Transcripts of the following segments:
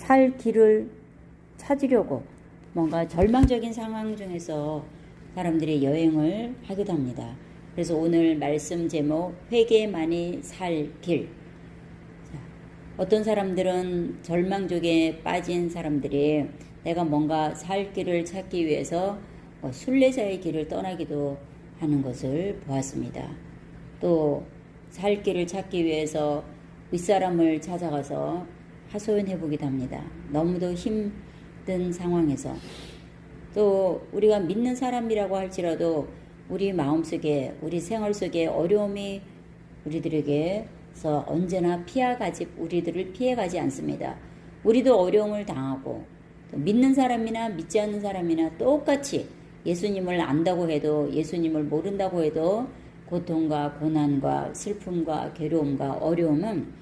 살 길을 찾으려고 뭔가 절망적인 상황 중에서 사람들이 여행을 하기도 합니다. 그래서 오늘 말씀 제목 회개만이 살 길. 어떤 사람들은 절망적에 빠진 사람들이 내가 뭔가 살 길을 찾기 위해서 순례자의 길을 떠나기도 하는 것을 보았습니다. 또 살 길을 찾기 위해서 윗사람을 찾아가서 하소연해 보기도 합니다. 너무도 힘든 상황에서. 또 우리가 믿는 사람이라고 할지라도 우리 마음속에 우리 생활 속에 어려움이 우리들에게서 언제나 우리들을 피해가지 않습니다. 우리도 어려움을 당하고 또 믿는 사람이나 믿지 않는 사람이나 똑같이 예수님을 안다고 해도 예수님을 모른다고 해도 고통과 고난과 슬픔과 괴로움과 어려움은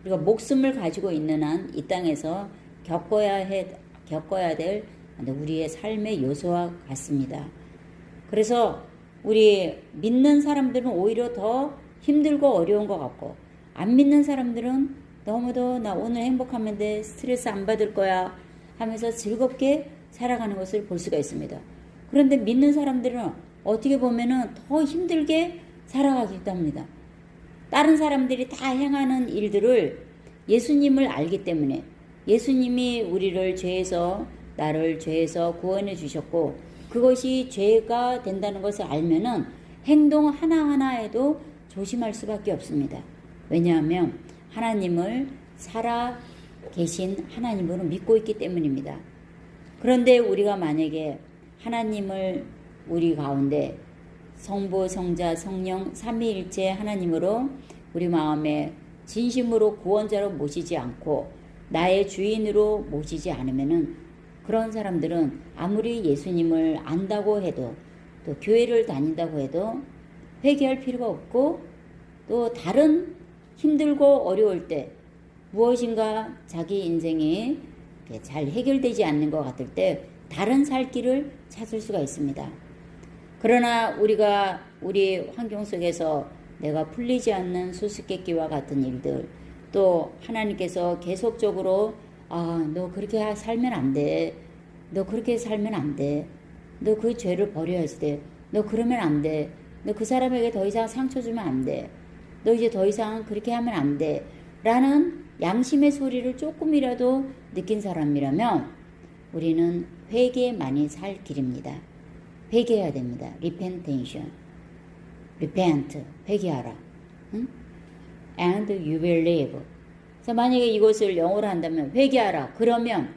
우리가 목숨을 가지고 있는 한 이 땅에서 겪어야 될 우리의 삶의 요소와 같습니다. 그래서 우리 믿는 사람들은 오히려 더 힘들고 어려운 것 같고 안 믿는 사람들은 너무도 나 오늘 행복하면 돼 스트레스 안 받을 거야 하면서 즐겁게 살아가는 것을 볼 수가 있습니다. 그런데 믿는 사람들은 어떻게 보면은 더 힘들게 살아가기도 합니다. 다른 사람들이 다 행하는 일들을 예수님을 알기 때문에 예수님이 나를 죄에서 구원해 주셨고 그것이 죄가 된다는 것을 알면은 행동 하나하나에도 조심할 수밖에 없습니다. 왜냐하면 하나님을 살아 계신 하나님으로 믿고 있기 때문입니다. 그런데 우리가 만약에 하나님을 우리 가운데 성부, 성자, 성령, 삼위일체 하나님으로 우리 마음에 진심으로 구원자로 모시지 않고 나의 주인으로 모시지 않으면은 그런 사람들은 아무리 예수님을 안다고 해도 또 교회를 다닌다고 해도 회개할 필요가 없고 또 다른 힘들고 어려울 때 무엇인가 자기 인생이 잘 해결되지 않는 것 같을 때 다른 살 길을 찾을 수가 있습니다. 그러나 우리가 우리 환경 속에서 내가 풀리지 않는 수수께끼와 같은 일들 또 하나님께서 계속적으로 너 그렇게 살면 안 돼. 너 그렇게 살면 안 돼. 너 그 죄를 버려야지 돼. 너 그러면 안 돼. 너 그 사람에게 더 이상 상처 주면 안 돼. 너 이제 더 이상 그렇게 하면 안 돼. 라는 양심의 소리를 조금이라도 느낀 사람이라면 우리는 회개만이 살 길입니다. 회개해야 됩니다. repentation. repent. 회개하라. 응? and you will live. 그래서 만약에 이것을 영어로 한다면 회개하라. 그러면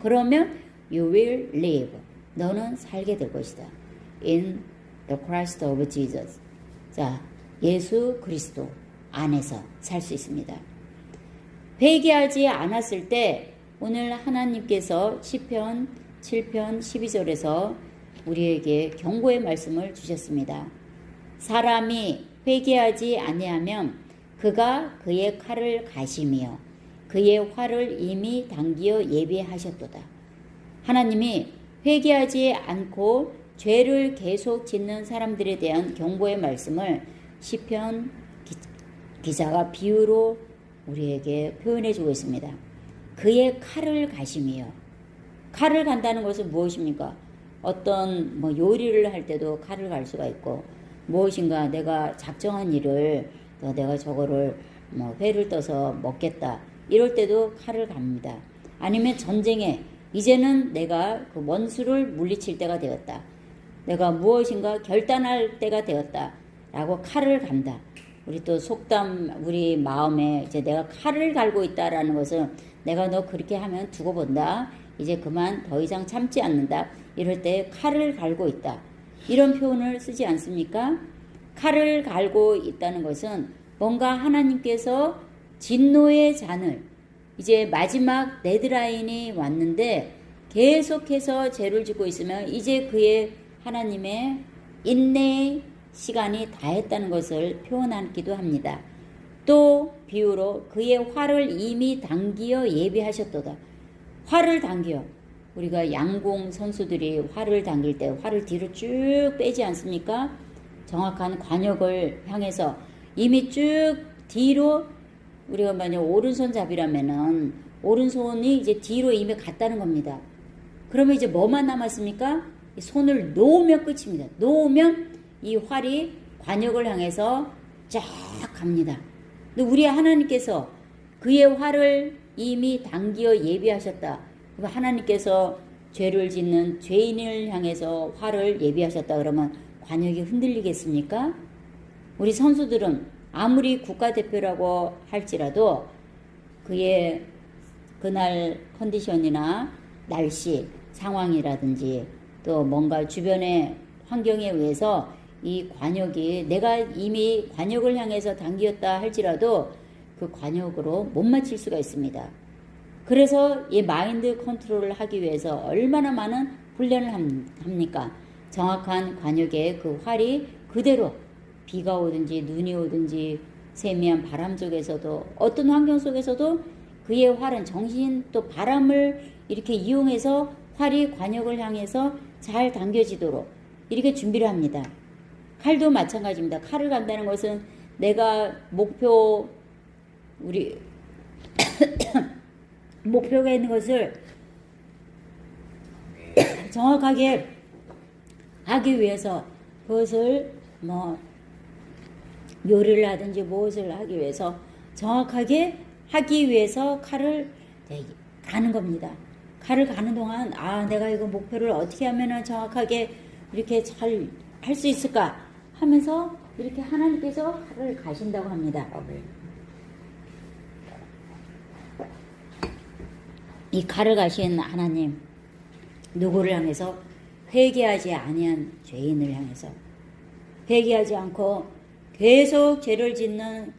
그러면 you will live. 너는 살게 될 것이다. in the Christ of Jesus. 자, 예수 그리스도 안에서 살 수 있습니다. 회개하지 않았을 때 오늘 하나님께서 시편 7편 12절에서 우리에게 경고의 말씀을 주셨습니다. 사람이 회개하지 아니하면 그가 그의 칼을 가시며 그의 활을 이미 당기어 예비하셨도다. 하나님이 회개하지 않고 죄를 계속 짓는 사람들에 대한 경고의 말씀을 시편 기자가 비유로 우리에게 표현해 주고 있습니다. 그의 칼을 가시며 칼을 간다는 것은 무엇입니까? 어떤 요리를 할 때도 칼을 갈 수가 있고 무엇인가 내가 작정한 일을 내가 저거를 회를 떠서 먹겠다 이럴 때도 칼을 갑니다. 아니면 전쟁에 이제는 내가 그 원수를 물리칠 때가 되었다. 내가 무엇인가 결단할 때가 되었다 라고 칼을 간다. 우리 또 속담 우리 마음에 이제 내가 칼을 갈고 있다라는 것은 내가 너 그렇게 하면 두고 본다. 이제 그만 더 이상 참지 않는다. 이럴 때 칼을 갈고 있다. 이런 표현을 쓰지 않습니까? 칼을 갈고 있다는 것은 뭔가 하나님께서 진노의 잔을 이제 마지막 데드라인이 왔는데 계속해서 죄를 짓고 있으면 이제 그의 하나님의 인내의 시간이 다했다는 것을 표현하기도 합니다. 또 비유로 그의 활을 이미 당기어 예비하셨도다. 활을 당기어 우리가 양궁 선수들이 활을 당길 때 활을 뒤로 쭉 빼지 않습니까? 정확한 관역을 향해서 이미 쭉 뒤로 우리가 만약 오른손잡이라면은 오른손이 이제 뒤로 이미 갔다는 겁니다. 그러면 이제 뭐만 남았습니까? 이 손을 놓으면 끝입니다. 놓으면 이 활이 관역을 향해서 쫙 갑니다. 근데 우리 하나님께서 그의 활을 이미 당기어 예비하셨다. 하나님께서 죄를 짓는 죄인을 향해서 활을 예비하셨다 그러면 관역이 흔들리겠습니까? 우리 선수들은 아무리 국가대표라고 할지라도 그의 그날 컨디션이나 날씨 상황이라든지 또 뭔가 주변의 환경에 의해서 이 관역이 내가 이미 관역을 향해서 당기었다 할지라도 그 관역으로 못 맞출 수가 있습니다. 그래서 이 마인드 컨트롤을 하기 위해서 얼마나 많은 훈련을 합니까? 정확한 관역에 그 활이 그대로 비가 오든지 눈이 오든지 세미한 바람 속에서도 어떤 환경 속에서도 그의 활은 정신 또 바람을 이렇게 이용해서 활이 관역을 향해서 잘 당겨지도록 이렇게 준비를 합니다. 칼도 마찬가지입니다. 칼을 간다는 것은 내가 목표가 있는 것을 정확하게 하기 위해서 그것을 요리를 하든지 무엇을 하기 위해서 정확하게 하기 위해서 칼을 가는 겁니다. 칼을 가는 동안 내가 이거 목표를 어떻게 하면 정확하게 이렇게 잘 할 수 있을까 하면서 이렇게 하나님께서 칼을 가신다고 합니다. 이 칼을 가신 하나님 누구를 향해서? 회개하지 아니한 죄인을 향해서. 회개하지 않고 계속 죄를 짓는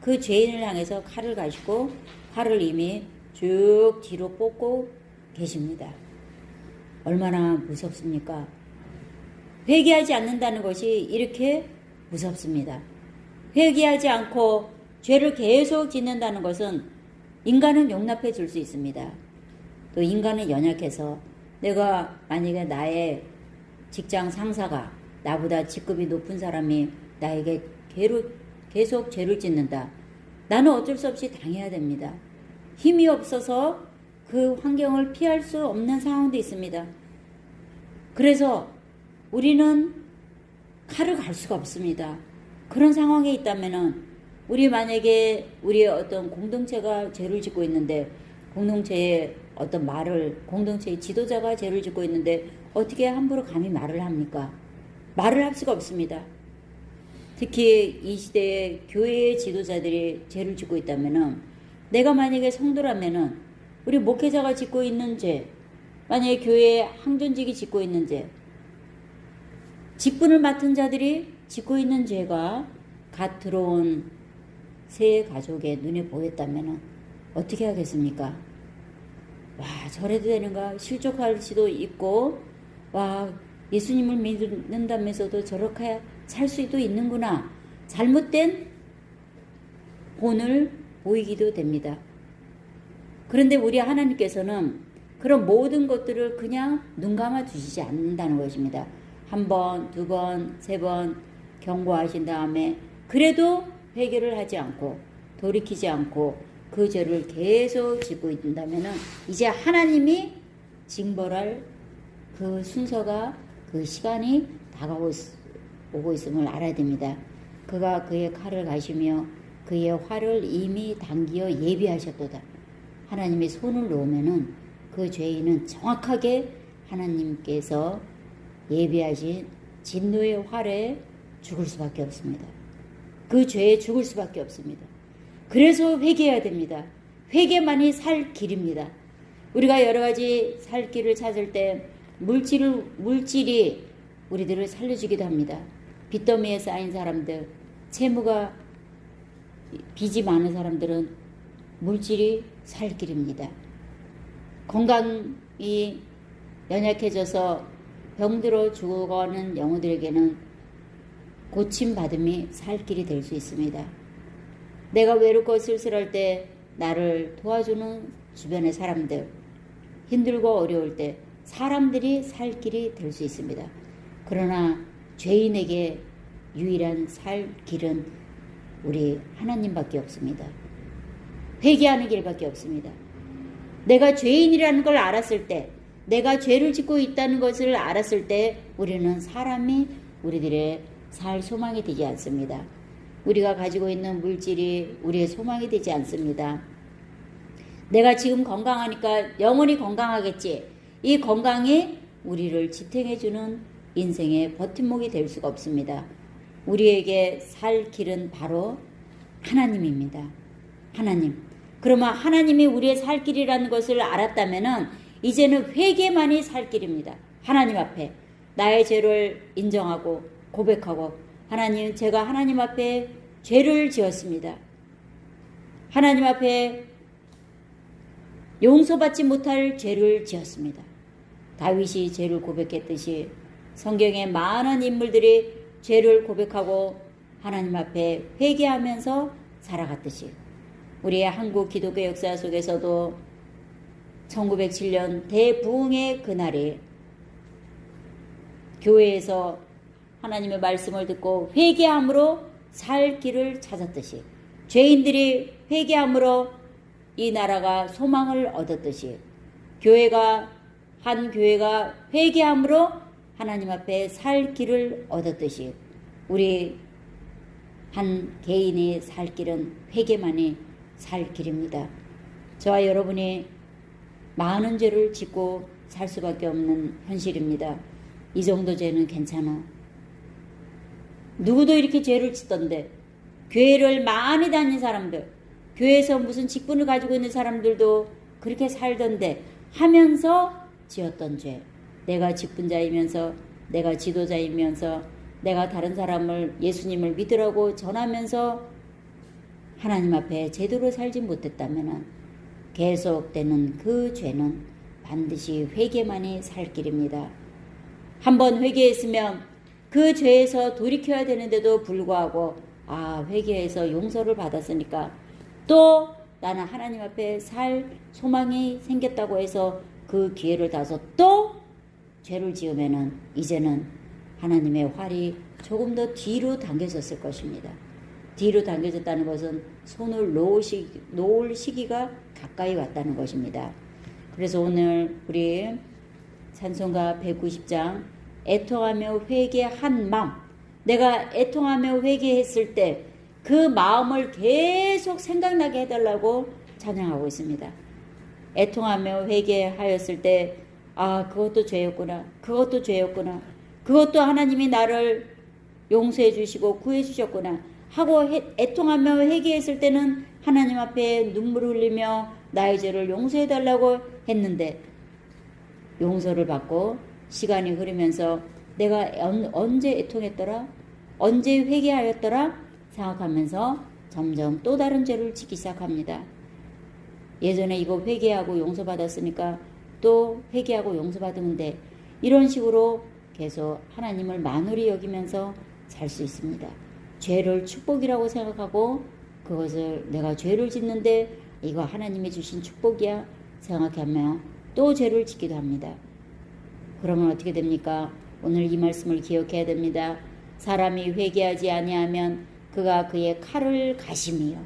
그 죄인을 향해서 칼을 가시고 칼을 이미 쭉 뒤로 꽂고 계십니다. 얼마나 무섭습니까? 회개하지 않는다는 것이 이렇게 무섭습니다. 회개하지 않고 죄를 계속 짓는다는 것은 인간은 용납해 줄 수 있습니다. 또 인간은 연약해서 내가 만약에 나의 직장 상사가 나보다 직급이 높은 사람이 나에게 계속 죄를 짓는다. 나는 어쩔 수 없이 당해야 됩니다. 힘이 없어서 그 환경을 피할 수 없는 상황도 있습니다. 그래서 우리는 칼을 갈 수가 없습니다. 그런 상황에 있다면은 우리 만약에 우리의 어떤 공동체가 죄를 짓고 있는데 공동체의 어떤 공동체의 지도자가 죄를 짓고 있는데 어떻게 함부로 감히 말을 합니까? 말을 할 수가 없습니다. 특히 이 시대의 교회의 지도자들이 죄를 짓고 있다면은 내가 만약에 성도라면은 우리 목회자가 짓고 있는 죄, 만약에 교회의 항존직이 짓고 있는 죄, 직분을 맡은 자들이 짓고 있는 죄가 갓 들어온 새 가족의 눈에 보였다면 어떻게 하겠습니까? 와, 저래도 되는가? 실족할 수도 있고, 와, 예수님을 믿는다면서도 저렇게 살 수도 있는구나. 잘못된 본을 보이기도 됩니다. 그런데 우리 하나님께서는 그런 모든 것들을 그냥 눈 감아 두시지 않는다는 것입니다. 한 번, 두 번, 세 번 경고하신 다음에 그래도 회개를 하지 않고 돌이키지 않고 그 죄를 계속 짓고 있다면 이제 하나님이 징벌할 그 순서가 그 시간이 다가오고 있음을 알아야 됩니다. 그가 그의 칼을 가시며 그의 활을 이미 당기어 예비하셨도다. 하나님이 손을 놓으면은 그 죄인은 정확하게 하나님께서 예비하신 진노의 활에 죽을 수밖에 없습니다. 그 죄에 죽을 수밖에 없습니다. 그래서 회개해야 됩니다. 회개만이 살 길입니다. 우리가 여러 가지 살 길을 찾을 때 물질이 우리들을 살려주기도 합니다. 빚더미에 쌓인 사람들, 채무가 빚이 많은 사람들은 물질이 살 길입니다. 건강이 연약해져서 병들어 죽어가는 영혼들에게는 고침받음이 살 길이 될 수 있습니다. 내가 외롭고 쓸쓸할 때 나를 도와주는 주변의 사람들, 힘들고 어려울 때 사람들이 살 길이 될 수 있습니다. 그러나 죄인에게 유일한 살 길은 우리 하나님밖에 없습니다. 회개하는 길밖에 없습니다. 내가 죄인이라는 걸 알았을 때, 내가 죄를 짓고 있다는 것을 알았을 때 우리는 사람이 우리들의 살 소망이 되지 않습니다. 우리가 가지고 있는 물질이 우리의 소망이 되지 않습니다. 내가 지금 건강하니까 영원히 건강하겠지. 이 건강이 우리를 지탱해주는 인생의 버팀목이 될 수가 없습니다. 우리에게 살 길은 바로 하나님입니다. 하나님. 그러면 하나님이 우리의 살 길이라는 것을 알았다면은 이제는 회개만이 살 길입니다. 하나님 앞에 나의 죄를 인정하고 고백하고, 하나님, 제가 하나님 앞에 죄를 지었습니다. 하나님 앞에 용서받지 못할 죄를 지었습니다. 다윗이 죄를 고백했듯이 성경의 많은 인물들이 죄를 고백하고 하나님 앞에 회개하면서 살아갔듯이 우리의 한국 기독교 역사 속에서도 1907년 대부흥의 그날이 교회에서 하나님의 말씀을 듣고 회개함으로 살 길을 찾았듯이, 죄인들이 회개함으로 이 나라가 소망을 얻었듯이, 한 교회가 회개함으로 하나님 앞에 살 길을 얻었듯이, 우리 한 개인이 살 길은 회개만이 살 길입니다. 저와 여러분이 많은 죄를 짓고 살 수밖에 없는 현실입니다. 이 정도 죄는 괜찮아. 누구도 이렇게 죄를 짓던데, 교회를 많이 다니는 사람들, 교회에서 무슨 직분을 가지고 있는 사람들도 그렇게 살던데 하면서 지었던 죄, 내가 직분자이면서, 내가 지도자이면서, 내가 다른 사람을 예수님을 믿으라고 전하면서 하나님 앞에 제대로 살지 못했다면 계속되는 그 죄는 반드시 회개만이 살 길입니다. 한번 회개했으면 그 죄에서 돌이켜야 되는데도 불구하고, 회개해서 용서를 받았으니까 또 나는 하나님 앞에 살 소망이 생겼다고 해서 그 기회를 따서 또 죄를 지으면은 이제는 하나님의 활이 조금 더 뒤로 당겨졌을 것입니다. 뒤로 당겨졌다는 것은 손을 놓을 시기가 가까이 왔다는 것입니다. 그래서 오늘 우리 찬송가 190장 애통하며 회개한 마음, 내가 애통하며 회개했을 때 그 마음을 계속 생각나게 해달라고 찬양하고 있습니다. 애통하며 회개하였을 때 그것도 죄였구나, 그것도 죄였구나, 그것도 하나님이 나를 용서해 주시고 구해 주셨구나 하고 애통하며 회개했을 때는 하나님 앞에 눈물을 흘리며 나의 죄를 용서해 달라고 했는데, 용서를 받고 시간이 흐르면서 내가 언제 애통했더라, 언제 회개하였더라 생각하면서 점점 또 다른 죄를 짓기 시작합니다. 예전에 이거 회개하고 용서받았으니까 또 회개하고 용서받으면 이런 식으로 계속 하나님을 만홀히 여기면서 살 수 있습니다. 죄를 축복이라고 생각하고 그것을 내가 죄를 짓는데 이거 하나님이 주신 축복이야 생각하며 또 죄를 짓기도 합니다. 그러면 어떻게 됩니까? 오늘 이 말씀을 기억해야 됩니다. 사람이 회개하지 아니하면 그가 그의 칼을 가심이요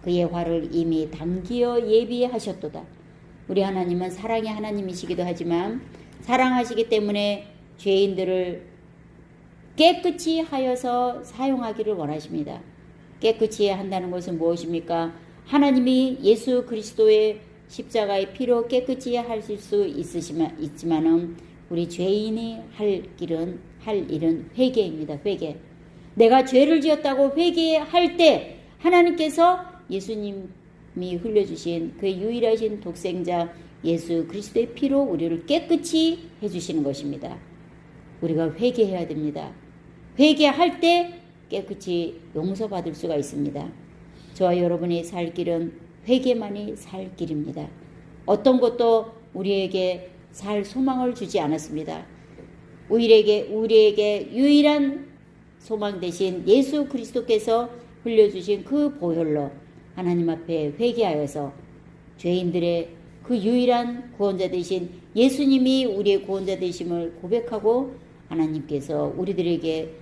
그의 활을 이미 당기어 예비하셨도다. 우리 하나님은 사랑의 하나님이시기도 하지만 사랑하시기 때문에 죄인들을 깨끗이 하여서 사용하기를 원하십니다. 깨끗이 한다는 것은 무엇입니까? 하나님이 예수 그리스도의 십자가의 피로 깨끗이 하실 수 있지만은 우리 죄인이 할 일은 회개입니다. 회개. 내가 죄를 지었다고 회개할 때 하나님께서 예수님이 흘려주신 그 유일하신 독생자 예수 그리스도의 피로 우리를 깨끗이 해주시는 것입니다. 우리가 회개해야 됩니다. 회개할 때 깨끗이 용서받을 수가 있습니다. 저와 여러분이 살 길은 회개만이 살 길입니다. 어떤 것도 우리에게 살 소망을 주지 않았습니다. 우리에게 유일한 소망 대신 예수 그리스도께서 흘려주신 그 보혈로 하나님 앞에 회개하여서 죄인들의 그 유일한 구원자 되신 예수님이 우리의 구원자 되심을 고백하고 하나님께서 우리들에게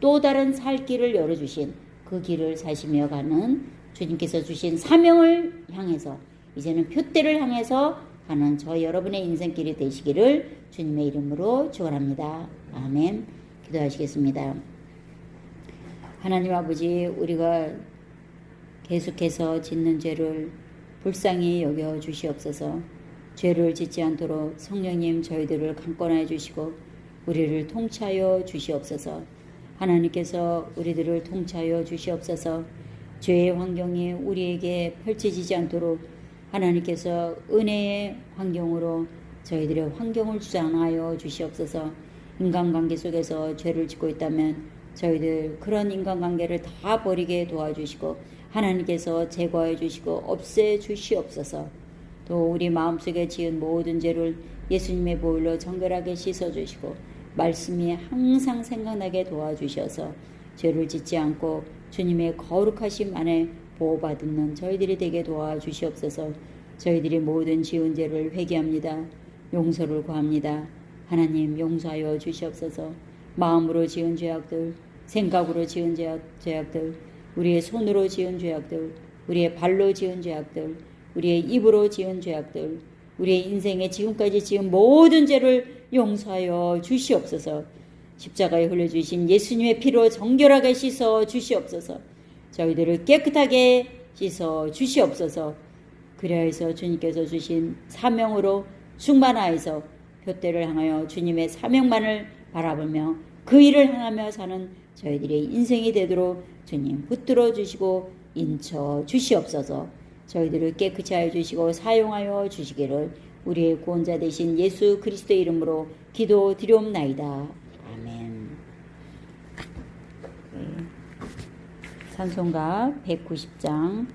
또 다른 살 길을 열어주신 그 길을 사시며 가는 주님께서 주신 사명을 향해서 이제는 표대를 향해서 가는 저 여러분의 인생길이 되시기를 주님의 이름으로 축원합니다. 아멘. 기도하시겠습니다. 하나님 아버지, 우리가 계속해서 짓는 죄를 불쌍히 여겨 주시옵소서. 죄를 짓지 않도록 성령님 저희들을 강권하여 주시고 우리를 통치하여 주시옵소서. 하나님께서 우리들을 통치하여 주시옵소서. 죄의 환경이 우리에게 펼쳐지지 않도록 하나님께서 은혜의 환경으로 저희들의 환경을 주장하여 주시옵소서. 인간관계 속에서 죄를 짓고 있다면 저희들 그런 인간관계를 다 버리게 도와주시고 하나님께서 제거해 주시고 없애 주시옵소서. 또 우리 마음속에 지은 모든 죄를 예수님의 보혈로 정결하게 씻어주시고 말씀이 항상 생각나게 도와주셔서 죄를 짓지 않고 주님의 거룩하심 안에 보호받는 저희들이 되게 도와주시옵소서. 저희들이 모든 지은 죄를 회개합니다. 용서를 구합니다. 하나님 용서하여 주시옵소서. 마음으로 지은 죄악들, 생각으로 지은 죄악들, 우리의 손으로 지은 죄악들, 우리의 발로 지은 죄악들, 우리의 입으로 지은 죄악들, 우리의 인생에 지금까지 지은 모든 죄를 용서하여 주시옵소서. 십자가에 흘려주신 예수님의 피로 정결하게 씻어 주시옵소서. 저희들을 깨끗하게 씻어 주시옵소서. 그리하여서 주님께서 주신 사명으로 충만하여서 표대를 향하여 주님의 사명만을 바라보며 그 일을 행하며 사는 저희들의 인생이 되도록 주님 붙들어 주시고 인쳐 주시옵소서. 저희들을 깨끗이 하여 주시고 사용하여 주시기를 우리의 구원자 되신 예수 그리스도의 이름으로 기도드리옵나이다. 아멘. 찬송가 190장